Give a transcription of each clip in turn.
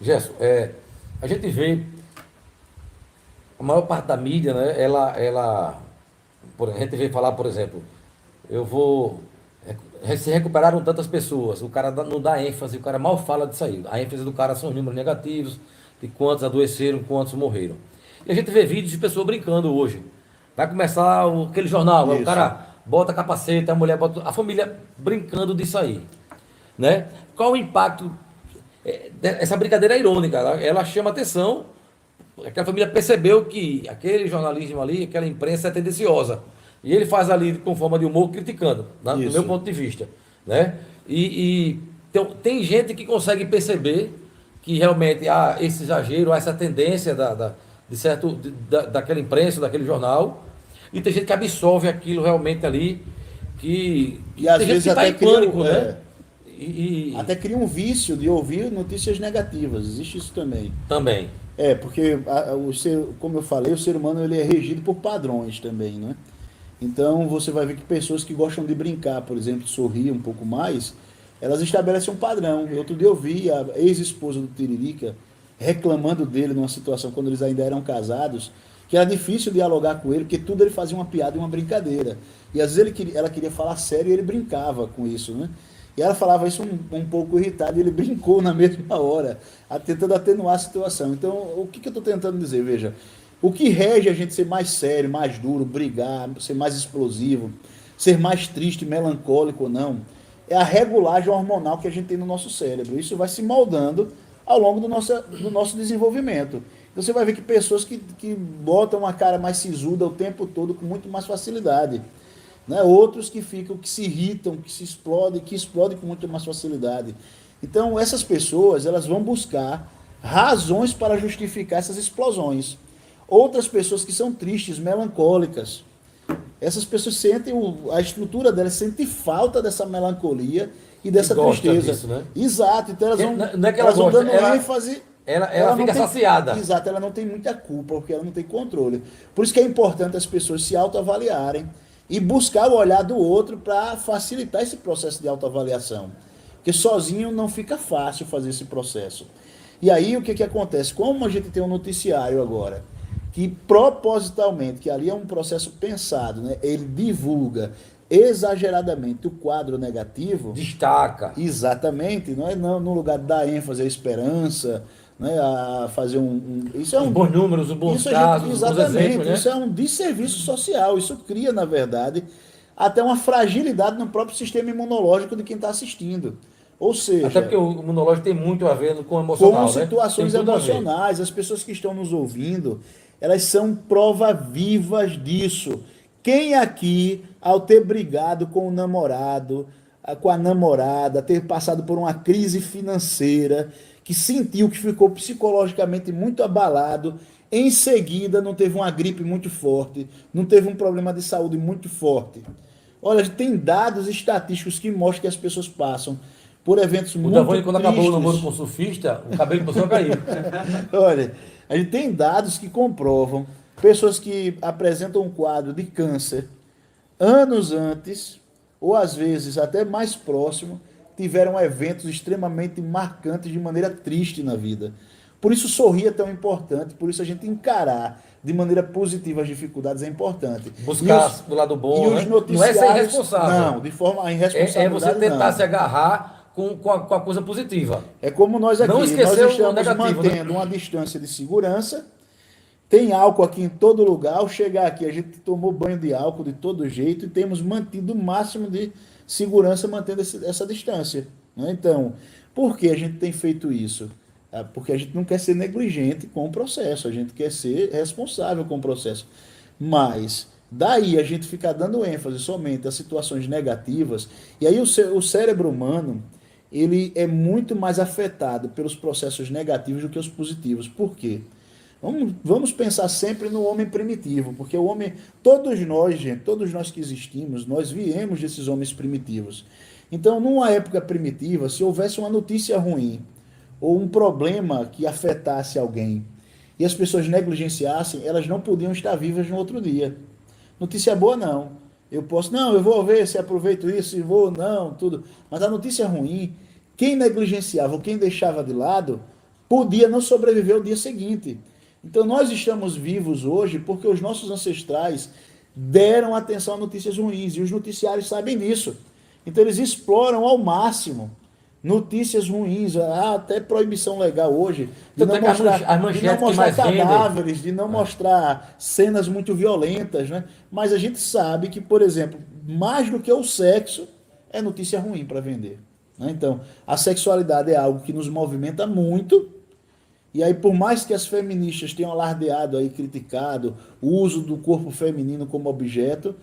Gerson, a gente vê a maior parte da mídia, né? A gente vê falar, por exemplo, eu vou. Se recuperaram tantas pessoas, o cara não dá ênfase, o cara mal fala disso aí. A ênfase do cara são os números negativos, de quantos adoeceram, quantos morreram. E a gente vê vídeos de pessoas brincando hoje. Vai começar aquele jornal, aí o Isso. cara bota capacete, a mulher bota. A família brincando disso aí. Né? Qual o impacto? Essa brincadeira é irônica, ela chama atenção. Aquela família percebeu que aquele jornalismo ali, aquela imprensa é tendenciosa. E ele faz ali com forma de humor criticando, do meu Isso. ponto de vista. Né? Então, tem gente que consegue perceber que realmente há esse exagero, há essa tendência daquela imprensa, daquele jornal, e tem gente que absorve aquilo realmente ali, E tem às gente vezes que está até em cria, pânico, né? E até cria um vício de ouvir notícias negativas. Existe isso também. também. Porque como eu falei, o ser humano ele é regido por padrões também, né? Então você vai ver que pessoas que gostam de brincar, por exemplo, sorrir um pouco mais, elas estabelecem um padrão. Outro dia eu vi a ex-esposa do Tiririca reclamando dele numa situação quando eles ainda eram casados, que era difícil dialogar com ele, porque tudo ele fazia uma piada e uma brincadeira. E às vezes ela queria falar sério e ele brincava com isso, né? E ela falava isso um pouco irritado, e ele brincou na mesma hora, tentando atenuar a situação. Então, o que eu estou tentando dizer? Veja, o que rege a gente ser mais sério, mais duro, brigar, ser mais explosivo, ser mais triste, melancólico ou não, é a regulagem hormonal que a gente tem no nosso cérebro. Isso vai se moldando ao longo do nosso desenvolvimento. Então, você vai ver que pessoas que botam uma cara mais sisuda o tempo todo com muito mais facilidade, né? Outros que se irritam, que explodem com muito mais facilidade. Então, essas pessoas, elas vão buscar razões para justificar essas explosões. Outras pessoas que são tristes, melancólicas, essas pessoas sentem, a estrutura delas sente falta dessa melancolia e E dessa gosta tristeza. disso, né? Exato, então Não é que ela elas vão gosta, dando ênfase. ela Não fica tem, saciada. exato, ela não tem muita culpa, porque ela não tem controle. Por isso que é importante as pessoas se autoavaliarem e buscar o olhar do outro para facilitar esse processo de autoavaliação. Porque sozinho não fica fácil fazer esse processo. E aí o que acontece? Como a gente tem um noticiário agora, que propositalmente, que ali é um processo pensado, né? Ele divulga exageradamente o quadro negativo, Destaca. exatamente, não é não, no lugar de dar ênfase à esperança, né, a fazer isso é Os bons números, os bons casos, os bons exemplos, exatamente, né? isso é um desserviço social, isso cria, na verdade, até uma fragilidade no próprio sistema imunológico de quem está assistindo. Ou Até porque seja, o imunológico tem muito a ver com o com emocional, né? Tem situações tudo a ver. emocionais, as pessoas que estão nos ouvindo, elas são prova vivas disso. Quem aqui, ao ter brigado com o namorado, com a namorada, ter passado por uma crise financeira, que sentiu que ficou psicologicamente muito abalado, em seguida não teve uma gripe muito forte, não teve um problema de saúde muito forte? Olha, tem dados estatísticos que mostram que as pessoas passam por eventos O muito Davone, quando acabou o namoro com o tristes. surfista, o cabelo começou a cair. Olha, a gente tem dados que comprovam pessoas que apresentam um quadro de câncer anos antes, ou às vezes até mais próximo, tiveram eventos extremamente marcantes de maneira triste na vida. Por isso sorrir é tão importante, por isso a gente encarar de maneira positiva as dificuldades é importante. Buscar do lado E bom, os né? Não é ser noticiários, irresponsável. não, de forma a É você irresponsabilidade tentar não. se agarrar com a coisa positiva. É como nós Não aqui, nós esquecer o estamos negativo, né? mantendo uma distância de segurança. Tem álcool aqui em todo lugar. Ao chegar aqui, a gente tomou banho de álcool de todo jeito e temos mantido o máximo de segurança mantendo essa distância, né? Então, por que a gente tem feito isso? Porque a gente não quer ser negligente com o processo, a gente quer ser responsável com o processo. Mas, daí a gente ficar dando ênfase somente a situações negativas, e aí o cérebro humano, ele é muito mais afetado pelos processos negativos do que os positivos. Por quê? Vamos pensar sempre no homem primitivo, porque o homem, todos nós, gente, todos nós que existimos, nós viemos desses homens primitivos. Então, numa época primitiva, se houvesse uma notícia ruim ou um problema que afetasse alguém e as pessoas negligenciassem, elas não podiam estar vivas no outro dia. Notícia boa, não. Não, eu vou ver se aproveito isso e vou, não, tudo. Mas a notícia ruim, quem negligenciava ou quem deixava de lado, podia não sobreviver ao dia seguinte. Então nós estamos vivos hoje porque os nossos ancestrais deram atenção a notícias ruins, e os noticiários sabem disso. Então eles exploram ao máximo notícias ruins, há até proibição legal hoje de não mostrar, de não mostrar cadáveres, de não mostrar cenas muito violentas, né? Mas a gente sabe que, por exemplo, mais do que o sexo, é notícia ruim para vender, né? Então, a sexualidade é algo que nos movimenta muito, e aí por mais que as feministas tenham alardeado aí, criticado o uso do corpo feminino como objeto,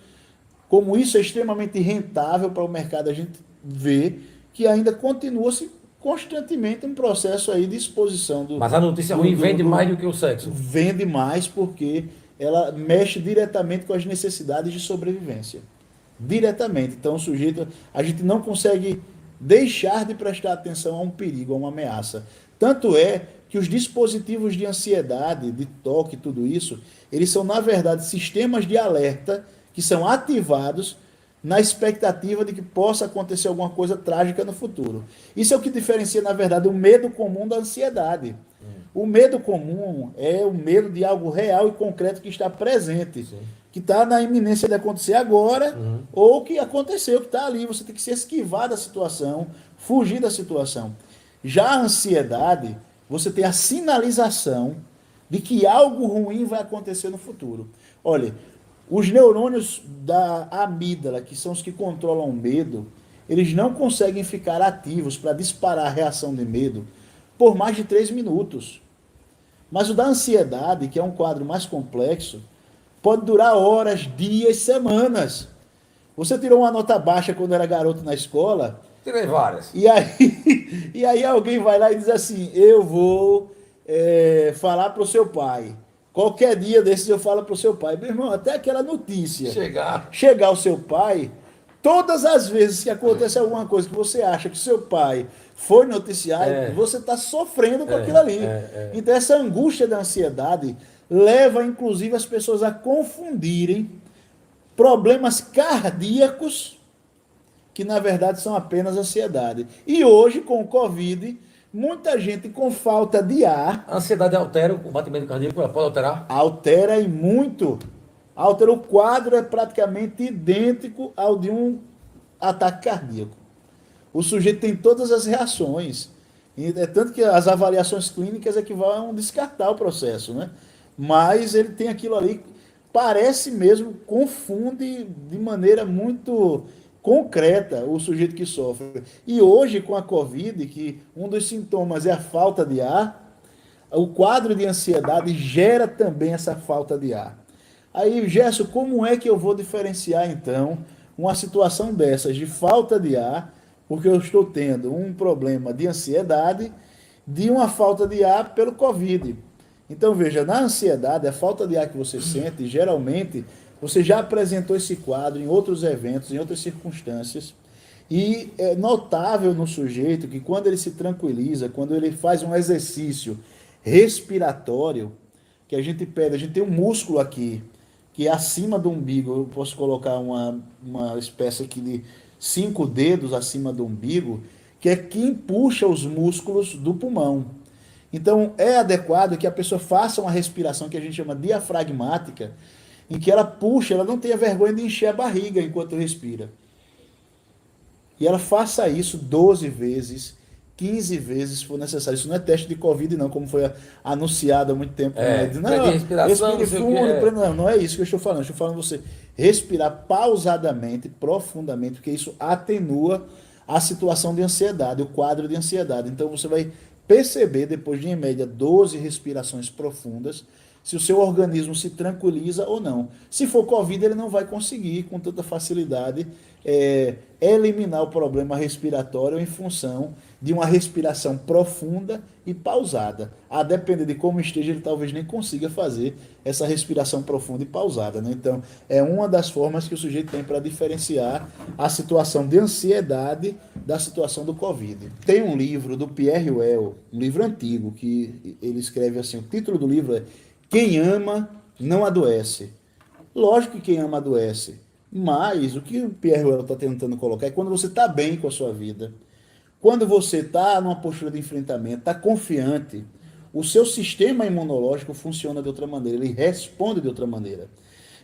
como isso é extremamente rentável para o mercado, a gente vê que ainda continua-se constantemente um processo aí de exposição do... Mas a notícia ruim vende mais do que o sexo. Vende mais porque ela mexe diretamente com as necessidades de sobrevivência. Diretamente. Então o sujeito, a gente não consegue deixar de prestar atenção a um perigo, a uma ameaça. Tanto é que os dispositivos de ansiedade, de toque, tudo isso, eles são, na verdade, sistemas de alerta que são ativados na expectativa de que possa acontecer alguma coisa trágica no futuro. Isso é o que diferencia, na verdade, o medo comum da ansiedade. O medo comum é o medo de algo real e concreto que está presente, sim, que está na iminência de acontecer agora, ou que aconteceu, que está ali. Você tem que se esquivar da situação, fugir da situação. Já a ansiedade, você tem a sinalização de que algo ruim vai acontecer no futuro. Olha, os neurônios da amígdala, que são os que controlam o medo, eles não conseguem ficar ativos para disparar a reação de medo por mais de 3 minutos. Mas o da ansiedade, que é um quadro mais complexo, pode durar horas, dias, semanas. Você tirou uma nota baixa quando era garoto na escola? Tirei várias. E aí alguém vai lá e diz assim, eu vou falar para o seu pai. Qualquer dia desses eu falo para o seu pai, meu irmão, até aquela notícia chegar ao seu pai, todas as vezes que acontece alguma coisa que você acha que seu pai foi noticiar, você está sofrendo com aquilo ali. Então essa angústia da ansiedade leva, inclusive, as pessoas a confundirem problemas cardíacos, que na verdade são apenas ansiedade. E hoje, com o Covid, muita gente com falta de ar... A ansiedade altera o batimento cardíaco? Ela pode alterar? Altera e muito. Altera, o quadro é praticamente idêntico ao de um ataque cardíaco. O sujeito tem todas as reações. É tanto que as avaliações clínicas é que vão descartar o processo, né? Mas ele tem aquilo ali, parece mesmo, confunde de maneira muito concreta o sujeito que sofre. E hoje, com a Covid, que um dos sintomas é a falta de ar, o quadro de ansiedade gera também essa falta de ar. Aí, Gerson, como é que eu vou diferenciar, então, uma situação dessas de falta de ar, porque eu estou tendo um problema de ansiedade, de uma falta de ar pelo Covid? Então, veja, na ansiedade, a falta de ar que você sente, geralmente, você já apresentou esse quadro em outros eventos, em outras circunstâncias, e é notável no sujeito que quando ele se tranquiliza, quando ele faz um exercício respiratório, que a gente pede, a gente tem um músculo aqui, que é acima do umbigo, eu posso colocar uma espécie aqui de 5 dedos acima do umbigo, que é quem puxa os músculos do pulmão. Então, é adequado que a pessoa faça uma respiração que a gente chama diafragmática, em que ela puxa, ela não tenha vergonha de encher a barriga enquanto respira. E ela faça isso 12 vezes, 15 vezes, se for necessário. Isso não é teste de Covid, não, como foi anunciado há muito tempo. Não, respire fundo, não é isso que eu estou falando. Eu estou falando você respirar pausadamente, profundamente, porque isso atenua a situação de ansiedade, o quadro de ansiedade. Então você vai perceber, depois de, em média, 12 respirações profundas, se o seu organismo se tranquiliza ou não. Se for Covid, ele não vai conseguir, com tanta facilidade, eliminar o problema respiratório em função de uma respiração profunda e pausada. A depender de como esteja, ele talvez nem consiga fazer essa respiração profunda e pausada, né? Então, é uma das formas que o sujeito tem para diferenciar a situação de ansiedade da situação do Covid. Tem um livro do Pierre Well, um livro antigo, que ele escreve assim, o título do livro é Quem Ama Não Adoece. Lógico que quem ama adoece, mas o que o Pierre Well está tentando colocar é quando você está bem com a sua vida, quando você está numa postura de enfrentamento, está confiante, o seu sistema imunológico funciona de outra maneira, ele responde de outra maneira.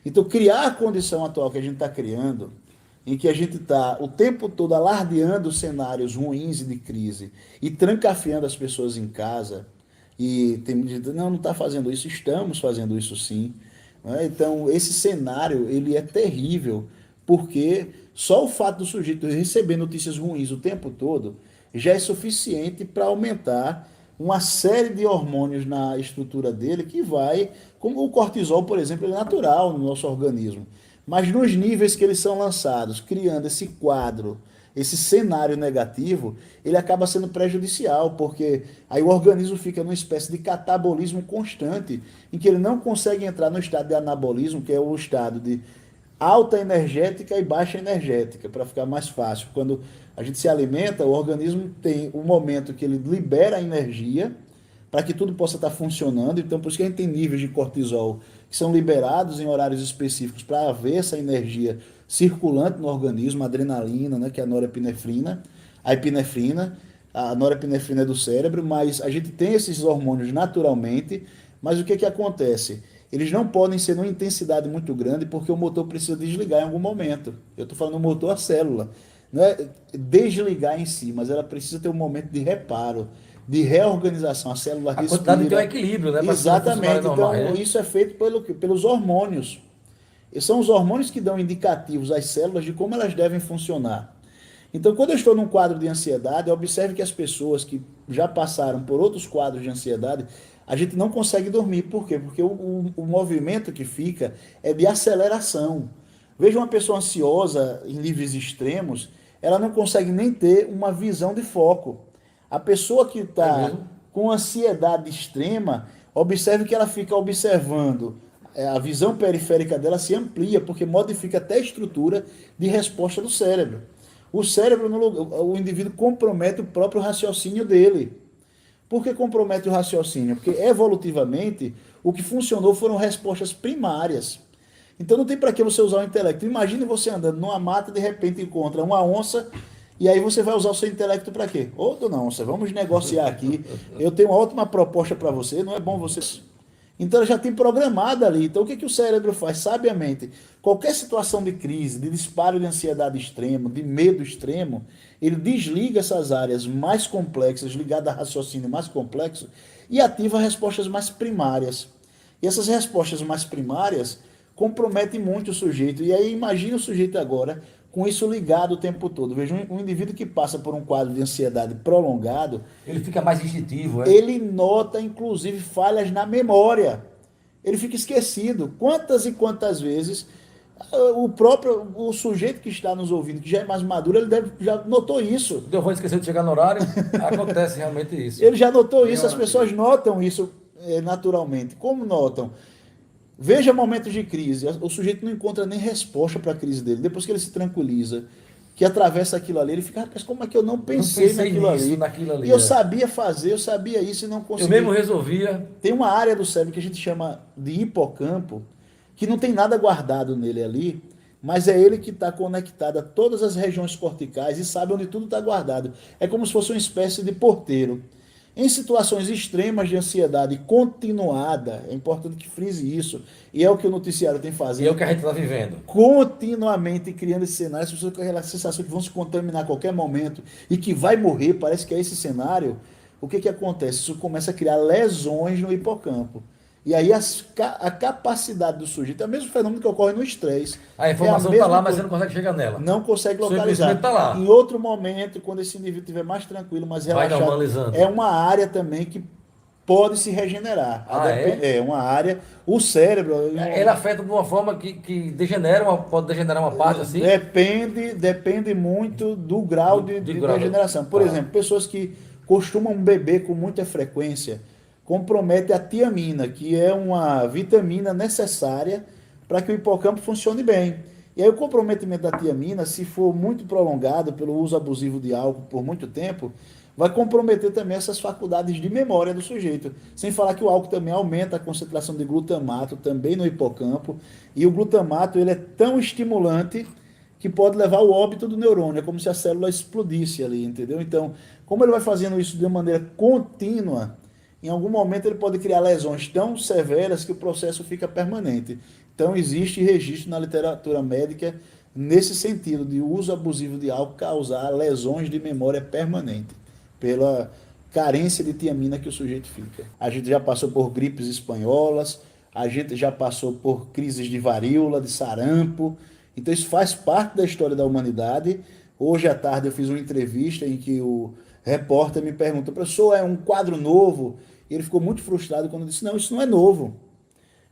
Então, criar a condição atual que a gente está criando, em que a gente está o tempo todo alardeando cenários ruins e de crise e trancafiando as pessoas em casa, e tem gente, não está fazendo isso, estamos fazendo isso sim. Né? Então, esse cenário, ele é terrível, porque só o fato do sujeito receber notícias ruins o tempo todo já é suficiente para aumentar uma série de hormônios na estrutura dele que vai, como o cortisol, por exemplo, é natural no nosso organismo. Mas nos níveis que eles são lançados, criando esse quadro, esse cenário negativo, ele acaba sendo prejudicial, porque aí o organismo fica numa espécie de catabolismo constante, em que ele não consegue entrar no estado de anabolismo, que é o estado de alta energética e baixa energética, para ficar mais fácil. Quando a gente se alimenta, o organismo tem um momento que ele libera a energia para que tudo possa estar funcionando. Então, por isso que a gente tem níveis de cortisol que são liberados em horários específicos para haver essa energia circulante no organismo, a adrenalina, né, que é a norepinefrina, a epinefrina, a norepinefrina é do cérebro, mas a gente tem esses hormônios naturalmente, mas o que que acontece? Eles não podem ser numa intensidade muito grande porque o motor precisa desligar em algum momento. Eu estou falando do motor, a célula. Não é desligar em si, mas ela precisa ter um momento de reparo, de reorganização. A célula A respira. quantidade tem um equilíbrio, né? Exatamente. Então, Normal, né? isso é feito pelos hormônios. E são os hormônios que dão indicativos às células de como elas devem funcionar. Então, quando eu estou num quadro de ansiedade, observe que as pessoas que já passaram por outros quadros de ansiedade, a gente não consegue dormir. Por quê? Porque o movimento que fica é de aceleração. Veja uma pessoa ansiosa em níveis extremos, ela não consegue nem ter uma visão de foco. A pessoa que está com ansiedade extrema, observe que ela fica observando, a visão periférica dela se amplia, porque modifica até a estrutura de resposta do cérebro. O cérebro, o indivíduo compromete o próprio raciocínio dele. Por que compromete o raciocínio? Porque evolutivamente o que funcionou foram respostas primárias. Então não tem para que você usar o intelecto. Imagine você andando numa mata, de repente encontra uma onça, e aí você vai usar o seu intelecto para quê? Ô, dona onça, vamos negociar aqui. Eu tenho uma ótima proposta para você, não é bom você... Então ela já tem programada ali. Então o que, que o cérebro faz? Sabiamente, qualquer situação de crise, de disparo de ansiedade extremo, de medo extremo, ele desliga essas áreas mais complexas, ligadas a raciocínio mais complexo, e ativa respostas mais primárias. E essas respostas mais primárias comprometem muito o sujeito. E aí imagine o sujeito agora com isso ligado o tempo todo. Veja, um indivíduo que passa por um quadro de ansiedade prolongado, ele fica mais instintivo, é? Ele nota, inclusive, falhas na memória. Ele fica esquecido. Quantas e quantas vezes o sujeito que está nos ouvindo, que já é mais maduro, já notou isso. Eu vou esquecer de chegar no horário, acontece realmente isso. Ele já notou isso, as pessoas notam isso naturalmente. Como notam? Veja momentos de crise, o sujeito não encontra nem resposta para a crise dele. Depois que ele se tranquiliza, que atravessa aquilo ali, ele fica, rapaz, como é que eu não pensei naquilo ali? E eu sabia fazer, eu sabia isso e não conseguia. Eu mesmo resolvia. Tem uma área do cérebro que a gente chama de hipocampo, que não tem nada guardado nele ali, mas é ele que está conectado a todas as regiões corticais e sabe onde tudo está guardado. É como se fosse uma espécie de porteiro. Em situações extremas de ansiedade continuada, é importante que frise isso, e é o que o noticiário tem fazendo. E é o que a gente está vivendo. Continuamente criando esse cenário, as pessoas com aquela sensação que vão se contaminar a qualquer momento e que vai morrer, parece que é esse cenário. O que, que acontece? Isso começa a criar lesões no hipocampo. E aí a capacidade do sujeito, é o mesmo fenômeno que ocorre no estresse. A informação está lá, mas você não consegue chegar nela. Não consegue localizar. Está lá. Em outro momento, quando esse indivíduo estiver mais tranquilo, mais relaxado, vai normalizando. É uma área também que pode se regenerar. É uma área. O cérebro... Ele afeta de uma forma que degenera, pode degenerar uma parte assim? Depende muito do grau de degeneração. Por exemplo, pessoas que costumam beber com muita frequência, compromete a tiamina, que é uma vitamina necessária para que o hipocampo funcione bem. E aí o comprometimento da tiamina, se for muito prolongado pelo uso abusivo de álcool por muito tempo, vai comprometer também essas faculdades de memória do sujeito. Sem falar que o álcool também aumenta a concentração de glutamato também no hipocampo, e o glutamato ele é tão estimulante que pode levar ao óbito do neurônio, é como se a célula explodisse ali, entendeu? Então, como ele vai fazendo isso de uma maneira contínua, em algum momento ele pode criar lesões tão severas que o processo fica permanente. Então existe registro na literatura médica nesse sentido, de uso abusivo de álcool causar lesões de memória permanente, pela carência de tiamina que o sujeito fica. A gente já passou por gripes espanholas, a gente já passou por crises de varíola, de sarampo, então isso faz parte da história da humanidade. Hoje à tarde eu fiz uma entrevista em que o repórter me perguntou: professor, é um quadro novo? E ele ficou muito frustrado quando eu disse: não, isso não é novo.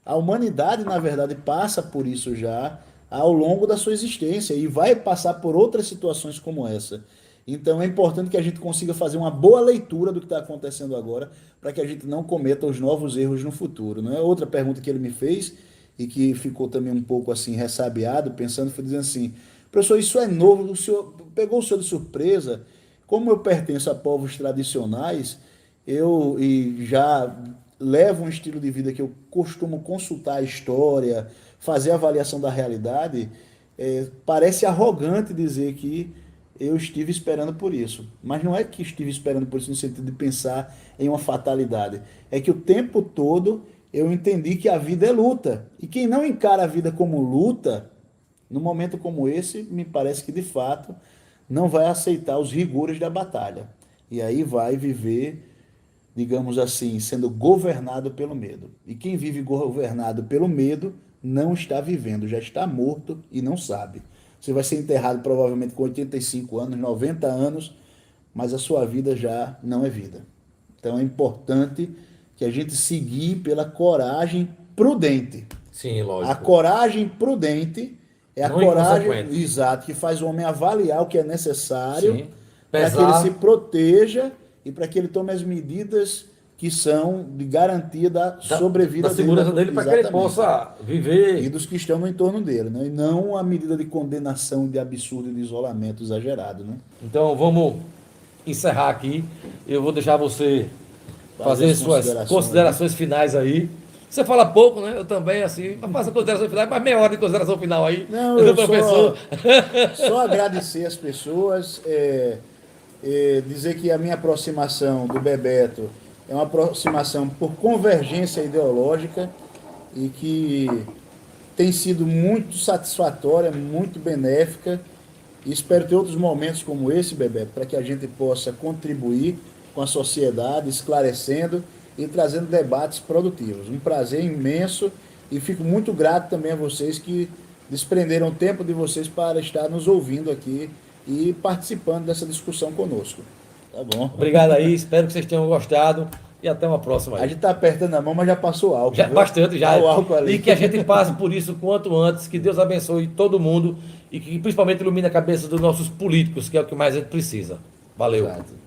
A humanidade, na verdade, passa por isso já ao longo da sua existência e vai passar por outras situações como essa. Então é importante que a gente consiga fazer uma boa leitura do que está acontecendo agora para que a gente não cometa os novos erros no futuro. Não é? Outra pergunta que ele me fez e que ficou também um pouco assim ressabiado, pensando, foi dizendo assim: professor, isso é novo, o senhor pegou o senhor de surpresa? Como eu pertenço a povos tradicionais, eu e já levo um estilo de vida que eu costumo consultar a história, fazer a avaliação da realidade, parece arrogante dizer que eu estive esperando por isso. Mas não é que estive esperando por isso no sentido de pensar em uma fatalidade. É que o tempo todo eu entendi que a vida é luta. E quem não encara a vida como luta, num momento como esse, me parece que de fato não vai aceitar os rigores da batalha. E aí vai viver, digamos assim, sendo governado pelo medo. E quem vive governado pelo medo não está vivendo, já está morto e não sabe. Você vai ser enterrado provavelmente com 85 anos, 90 anos, mas a sua vida já não é vida. Então é importante que a gente seguir pela coragem prudente. Sim, lógico. A coragem prudente é a Não coragem, inconsequente. exato, que faz o homem avaliar o que é necessário Sim. para que ele Pesar. se proteja e para que ele tome as medidas que são de garantia da sobrevida Da segurança dele para que ele Exatamente. possa E viver. dos que estão no entorno dele, né? E não a medida de condenação, de absurdo e de isolamento exagerado, né? Então vamos encerrar aqui. Eu vou deixar você fazer as suas considerações finais aí. Você fala pouco, né? Eu também, assim, faço considerações finais, mas meia hora de consideração final aí. Não, do eu professor. só agradecer as pessoas, dizer que a minha aproximação do Bebeto é uma aproximação por convergência ideológica e que tem sido muito satisfatória, muito benéfica, e espero ter outros momentos como esse, Bebeto, para que a gente possa contribuir com a sociedade, esclarecendo e trazendo debates produtivos. Um prazer imenso e fico muito grato também a vocês que desprenderam o tempo de vocês para estar nos ouvindo aqui e participando dessa discussão conosco. Tá bom? Obrigado aí, espero que vocês tenham gostado e até uma próxima A aí. gente está apertando a mão, mas já passou álcool. Já, viu? bastante já. Tá o álcool ali. E que a gente passe por isso quanto antes, que Deus abençoe todo mundo e que principalmente ilumine a cabeça dos nossos políticos, que é o que mais a gente precisa. Valeu. Exato.